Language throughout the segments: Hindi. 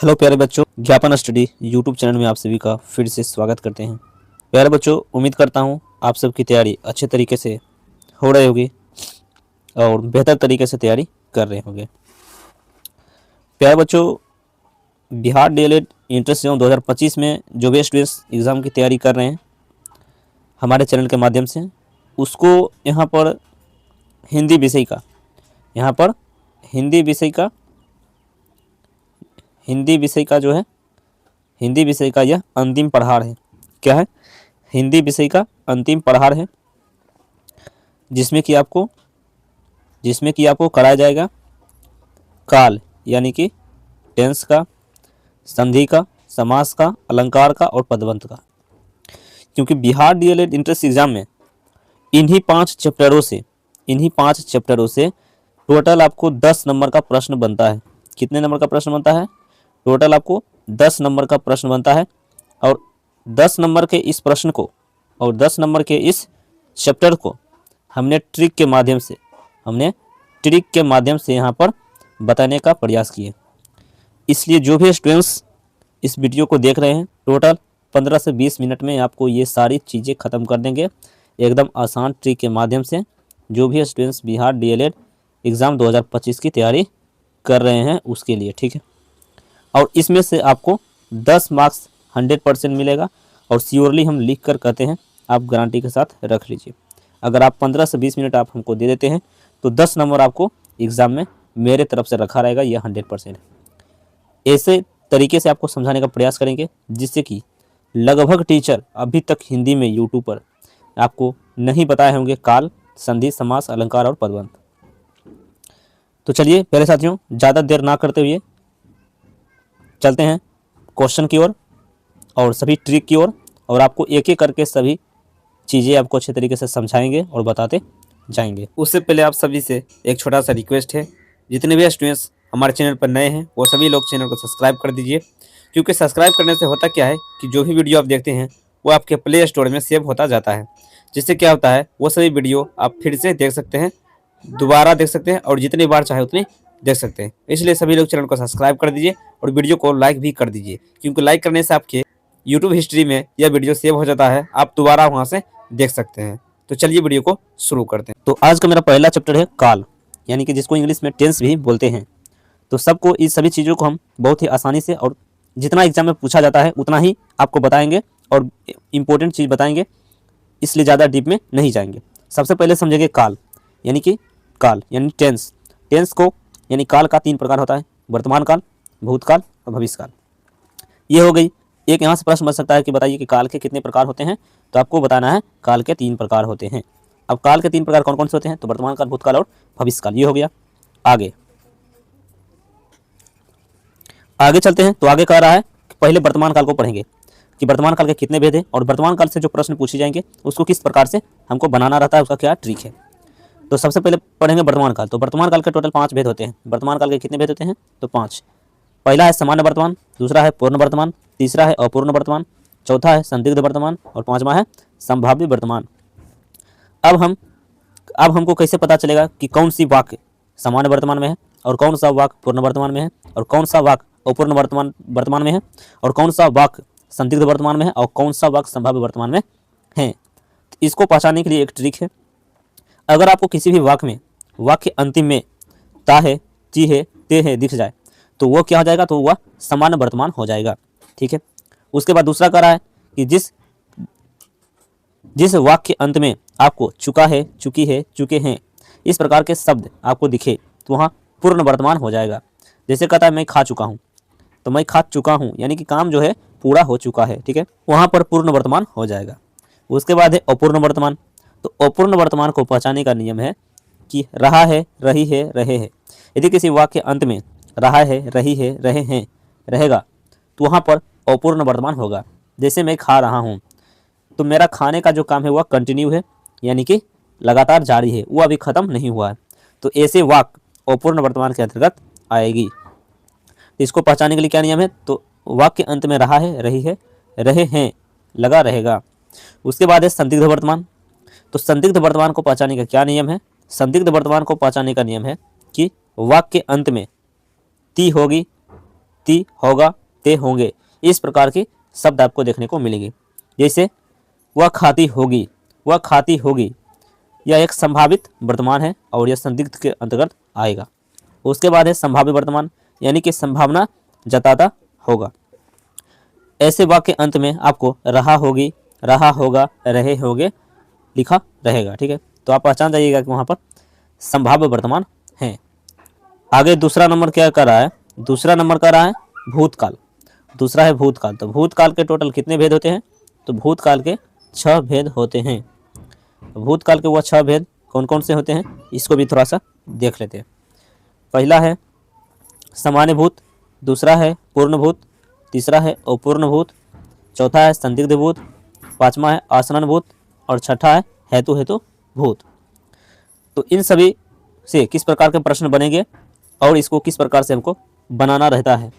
हेलो प्यारे बच्चों, ज्ञापन स्टडी यूट्यूब चैनल में आप सभी का फिर से स्वागत करते हैं। प्यारे बच्चों, उम्मीद करता हूँ आप सबकी तैयारी अच्छे तरीके से हो रही होगी और बेहतर तरीके से तैयारी कर रहे होंगे। प्यारे बच्चों, बिहार डीएलएड इंट्रेंस 2025 में जो भी स्टूडेंट्स एग्ज़ाम की तैयारी कर रहे हैं हमारे चैनल के माध्यम से, उसको यहाँ पर हिंदी विषय का हिंदी विषय का यह अंतिम पढ़ार है। क्या है? हिंदी विषय का अंतिम पढ़ार है, जिसमें कि आपको कराया जाएगा काल यानी कि टेंस का, संधि का, समास का, अलंकार का और पदवंत का। क्योंकि बिहार डीएलएड इंट्रेंस एग्जाम में इन्हीं पांच चैप्टरों से टोटल आपको 10 नंबर का प्रश्न बनता है। कितने नंबर का प्रश्न बनता है? टोटल आपको 10 नंबर का प्रश्न बनता है। और 10 नंबर के इस प्रश्न को और 10 नंबर के इस चैप्टर को हमने ट्रिक के माध्यम से यहाँ पर बताने का प्रयास किए। इसलिए जो भी स्टूडेंट्स इस वीडियो को देख रहे हैं, टोटल 15 से 20 मिनट में आपको ये सारी चीज़ें ख़त्म कर देंगे एकदम आसान ट्रिक के माध्यम से। जो भी स्टूडेंट्स बिहार डीएलएड एग्ज़ाम 2025 की तैयारी कर रहे हैं उसके लिए, ठीक है। और इसमें से आपको 10 मार्क्स 100% मिलेगा और श्योरली हम लिख कर कहते हैं, आप गारंटी के साथ रख लीजिए। अगर आप 15 से 20 मिनट आप हमको दे देते हैं तो 10 नंबर आपको एग्ज़ाम में मेरे तरफ से रखा रहेगा, यह 100% है। ऐसे तरीके से आपको समझाने का प्रयास करेंगे जिससे कि लगभग टीचर अभी तक हिंदी में यूट्यूब पर आपको नहीं बताए होंगे काल, संधि, समास, अलंकार और पदवंत। तो चलिए प्यारे साथियों, ज़्यादा देर ना करते हुए चलते हैं क्वेश्चन की ओर और सभी ट्रिक की ओर, और आपको एक एक करके सभी चीज़ें आपको अच्छे तरीके से समझाएंगे और बताते जाएंगे। उससे पहले आप सभी से एक छोटा सा रिक्वेस्ट है, जितने भी स्टूडेंट्स हमारे चैनल पर नए हैं वो सभी लोग चैनल को सब्सक्राइब कर दीजिए। क्योंकि सब्सक्राइब करने से होता क्या है कि जो भी वीडियो आप देखते हैं वो आपके प्ले स्टोर में सेव होता जाता है, जिससे क्या होता है वो सभी वीडियो आप फिर से देख सकते हैं, दोबारा देख सकते हैं और जितनी बार चाहे उतनी देख सकते हैं। इसलिए सभी लोग चैनल को सब्सक्राइब कर दीजिए और वीडियो को लाइक भी कर दीजिए, क्योंकि लाइक करने से आपके यूट्यूब हिस्ट्री में यह वीडियो सेव हो जाता है, आप दोबारा वहां से देख सकते हैं। तो चलिए वीडियो को शुरू करते हैं। तो आज का मेरा पहला चैप्टर है काल, यानी कि जिसको इंग्लिश में टेंस भी बोलते हैं। तो सबको इस सभी चीज़ों को हम बहुत ही आसानी से और जितना एग्जाम में पूछा जाता है उतना ही आपको बताएंगे और इम्पोर्टेंट चीज़ बताएंगे, इसलिए ज़्यादा डीप में नहीं जाएंगे। सबसे पहले समझेंगे काल यानी टेंस। टेंस को यानी काल का 3 प्रकार होता है: वर्तमान काल, भूतकाल और भविष्यकाल। ये हो गई। एक यहाँ से प्रश्न बन सकता है कि बताइए कि काल के कितने प्रकार होते हैं, तो आपको बताना है काल के 3 प्रकार होते हैं। अब काल के 3 प्रकार कौन कौन से होते हैं? तो वर्तमान काल, भूतकाल और भविष्यकाल। ये हो गया। आगे चलते हैं। तो आगे कह रहा है कि पहले वर्तमान काल को पढ़ेंगे कि वर्तमान काल के कितने भेद हैं और वर्तमान काल से जो प्रश्न पूछे जाएंगे उसको किस प्रकार से हमको बनाना रहता है, उसका क्या ट्रिक है। तो सबसे पहले पढ़ेंगे वर्तमान काल। तो वर्तमान काल के टोटल 5 भेद होते हैं। वर्तमान काल के कितने भेद होते हैं? तो 5। पहला है सामान्य वर्तमान, दूसरा है पूर्ण वर्तमान, तीसरा है अपूर्ण वर्तमान, चौथा है संदिग्ध वर्तमान और 5वां है संभाव्य वर्तमान। अब हमको कैसे पता चलेगा कि कौन सी वाक्य सामान्य वर्तमान में है और कौन सा वाक्य पूर्ण वर्तमान में है और कौन सा वाक्य अपूर्ण वर्तमान में है और कौन सा वाक्य संदिग्ध वर्तमान में है और कौन सा वाक्य संभाव्य वर्तमान में है? इसको पहचानने के लिए एक ट्रिक है। अगर आपको किसी भी वाक्य अंतिम में ता है, ची है, ते है दिख जाए तो वो क्या हो जाएगा? तो वह सामान्य वर्तमान हो जाएगा, ठीक है। उसके बाद दूसरा कह रहा है कि जिस वाक्य अंत में आपको चुका है, चुकी है, चुके हैं इस प्रकार के शब्द आपको दिखे तो वहाँ पूर्ण वर्तमान हो जाएगा। जैसे कहता है मैं खा चुका हूँ, तो मैं खा चुका हूँ यानी कि काम जो है पूरा हो चुका है, ठीक है, वहाँ पर पूर्ण वर्तमान हो जाएगा। उसके बाद है अपूर्ण वर्तमान। तो अपूर्ण वर्तमान को पहचानने का नियम है कि रहा है, रही है, रहे हैं। यदि किसी वाक्य अंत में रहा है, रही है, रहे हैं रहेगा तो वहाँ पर अपूर्ण वर्तमान होगा। जैसे मैं खा रहा हूँ, तो मेरा खाने का जो काम है वह कंटिन्यू है, यानी कि लगातार जारी है, वो अभी ख़त्म नहीं हुआ है। तो ऐसे वाक्य अपूर्ण वर्तमान के अंतर्गत आएगी। तो इसको पहचानने के लिए क्या नियम है? तो वाक्य अंत में रहा है, रही है, रहे हैं लगा रहेगा। उसके बाद है संदिग्ध वर्तमान। तो संदिग्ध वर्तमान को पहचानने का क्या नियम है? संदिग्ध वर्तमान को पहचानने का नियम है कि वाक्य अंत में ती होगी, ती होगा, ते होंगे, इस प्रकार के शब्द आपको देखने को मिलेंगे। जैसे वह खाती होगी, वह खाती होगी, यह एक संभावित वर्तमान है और यह संदिग्ध के अंतर्गत आएगा। उसके बाद है संभाव्य वर्तमान, यानी कि संभावना जताता होगा। ऐसे वाक्य अंत में आपको रहा होगी, रहा होगा, रहे होगे लिखा रहेगा। ठीक है, तो आप पहचान जाइएगा कि वहाँ पर संभाव्य वर्तमान है। आगे दूसरा नंबर क्या कर रहा है, दूसरा नंबर कर रहा है भूतकाल। दूसरा है भूतकाल। तो भूतकाल के टोटल कितने भेद होते हैं, तो भूतकाल के 6 भेद होते हैं। भूतकाल के वह 6 भेद कौन कौन से होते हैं, इसको भी थोड़ा सा देख लेते हैं। पहला है सामान्य भूत, दूसरा है पूर्ण भूत, तीसरा है अपूर्ण भूत, चौथा है संदिग्ध भूत, पांचवा है आसन्न भूत और छठा है हेतु भूत। तो इन सभी से किस प्रकार के प्रश्न बनेंगे और इसको किस प्रकार से हमको बनाना रहता है।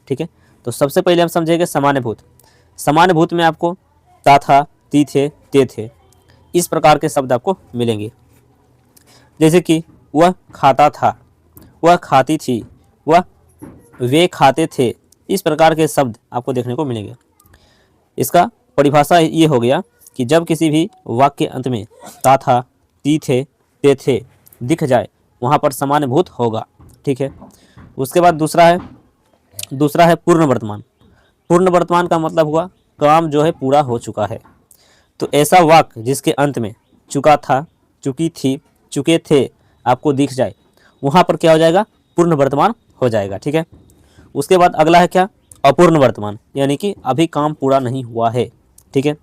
ठीक है, तो सबसे पहले हम समझेंगे सामान्य भूत। सामान्य भूत में आपको ता था, ती थे, ते थे, इस प्रकार के शब्द आपको मिलेंगे। जैसे कि वह खाता था, वह खाती थी, वह वे खाते थे, इस प्रकार के शब्द आपको देखने को मिलेंगे। इसका परिभाषा ये हो गया कि जब किसी भी वाक्य के अंत में ता था, ती थे, ते थे दिख जाए, वहाँ पर सामान्य भूत होगा। ठीक है, उसके बाद दूसरा है पूर्ण वर्तमान। पूर्ण वर्तमान का मतलब हुआ काम जो है पूरा हो चुका है। तो ऐसा वाक्य जिसके अंत में चुका था, चुकी थी, चुके थे आपको दिख जाए, वहाँ पर क्या हो जाएगा, पूर्ण वर्तमान हो जाएगा। ठीक है, उसके बाद अगला है क्या, अपूर्ण वर्तमान, यानी कि अभी काम पूरा नहीं हुआ है। ठीक है,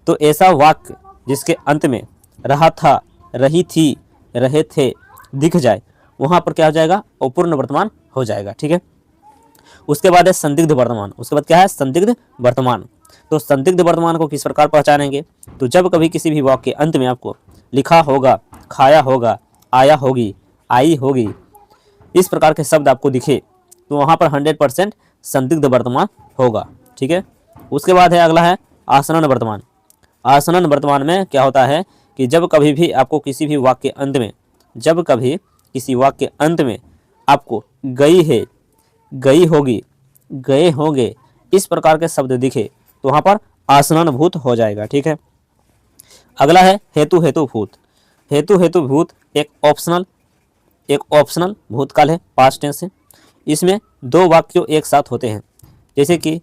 तो ऐसा वाक्य जिसके अंत में रहा था, रही थी, रहे थे दिख जाए, वहाँ पर क्या हो जाएगा, अपूर्ण वर्तमान हो जाएगा। ठीक है, उसके बाद है संदिग्ध वर्तमान। उसके बाद क्या है, संदिग्ध वर्तमान। तो संदिग्ध वर्तमान को किस प्रकार पहचानेंगे, तो जब कभी किसी भी वाक्य के अंत में आपको लिखा होगा, खाया होगा, आया होगी, आई होगी, इस प्रकार के शब्द आपको दिखे, तो वहाँ पर 100% संदिग्ध वर्तमान होगा। ठीक है, उसके बाद है अगला है आसन्न वर्तमान। आसन्न वर्तमान में क्या होता है कि जब कभी भी आपको किसी भी वाक्य के अंत में, जब कभी किसी वाक्य के अंत में आपको गई है, गई होगी, गए होंगे, इस प्रकार के शब्द दिखे, तो वहाँ पर आसन्न भूत हो जाएगा। ठीक है, अगला है हेतु भूत। हेतु भूत एक ऑप्शनल भूतकाल है, पास्ट टेंस है। इसमें 2 वाक्य एक साथ होते हैं। जैसे कि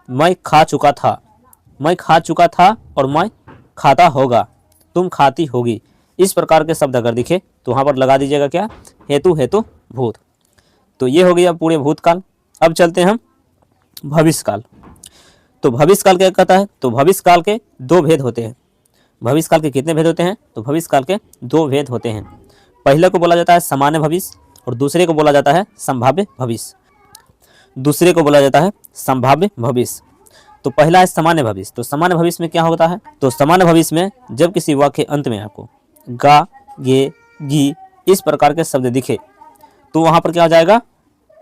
मैं खा चुका था, मैं खा चुका था और मैं खाता होगा, तुम खाती होगी, इस प्रकार के शब्द अगर दिखे तो वहाँ पर लगा दीजिएगा क्या, हेतु भूत। तो ये हो गया पूरे भूतकाल। अब चलते हैं हम भविष्यकाल। तो भविष्यकाल क्या कहता है, तो भविष्यकाल के 2 भेद होते हैं। भविष्यकाल के कितने भेद होते हैं, तो भविष्यकाल के 2 भेद होते हैं। पहले को बोला जाता है सामान्य भविष्य और दूसरे को बोला जाता है संभाव्य भविष्य। दूसरे को बोला जाता है संभाव्य भविष्य। तो पहला है सामान्य भविष्य। तो सामान्य भविष्य में क्या होता है, तो सामान्य भविष्य में जब किसी वाक्य के अंत में आपको गा, गे, गी इस प्रकार के शब्द दिखे, तो वहाँ पर क्या हो जाएगा,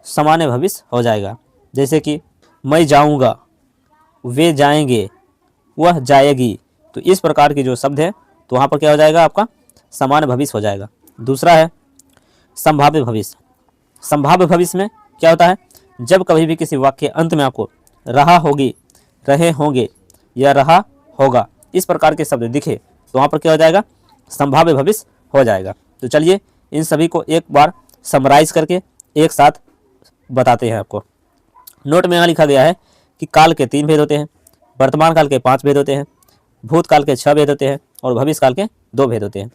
सामान्य भविष्य हो जाएगा। जैसे कि मैं जाऊँगा, वे जाएंगे, वह जाएगी, तो इस प्रकार के जो शब्द है तो वहाँ पर क्या हो जाएगा, आपका सामान्य भविष्य हो जाएगा। दूसरा है संभाव्य भविष्य। संभाव्य भविष्य में क्या होता है, जब कभी भी किसी वाक्य के अंत में आपको रहा होगी, रहे होंगे या रहा होगा इस प्रकार के शब्द दिखे, तो वहाँ पर क्या हो जाएगा, संभाव्य भविष्य हो जाएगा। तो चलिए इन सभी को एक बार समराइज करके एक साथ बताते हैं आपको। नोट में यहाँ लिखा गया है कि काल के 3 भेद होते हैं, वर्तमान काल के 5 भेद होते हैं, भूतकाल के 6 भेद होते हैं और भविष्य काल के 2 भेद होते हैं।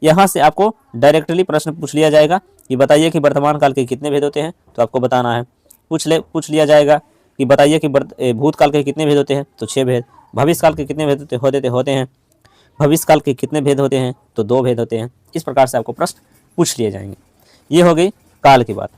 यहाँ से आपको डायरेक्टली प्रश्न पूछ लिया जाएगा कि बताइए कि वर्तमान काल के कितने भेद होते हैं, तो आपको बताना है। पूछ लिया जाएगा कि बताइए कि भूतकाल के कितने भेद होते हैं, तो 6 भेद। भविष्य काल के कितने भेद होते हैं, भविष्य काल के कितने भेद होते हैं, तो 2 भेद होते हैं। इस प्रकार से आपको प्रश्न पूछ लिए जाएंगे। ये हो गई काल की बात।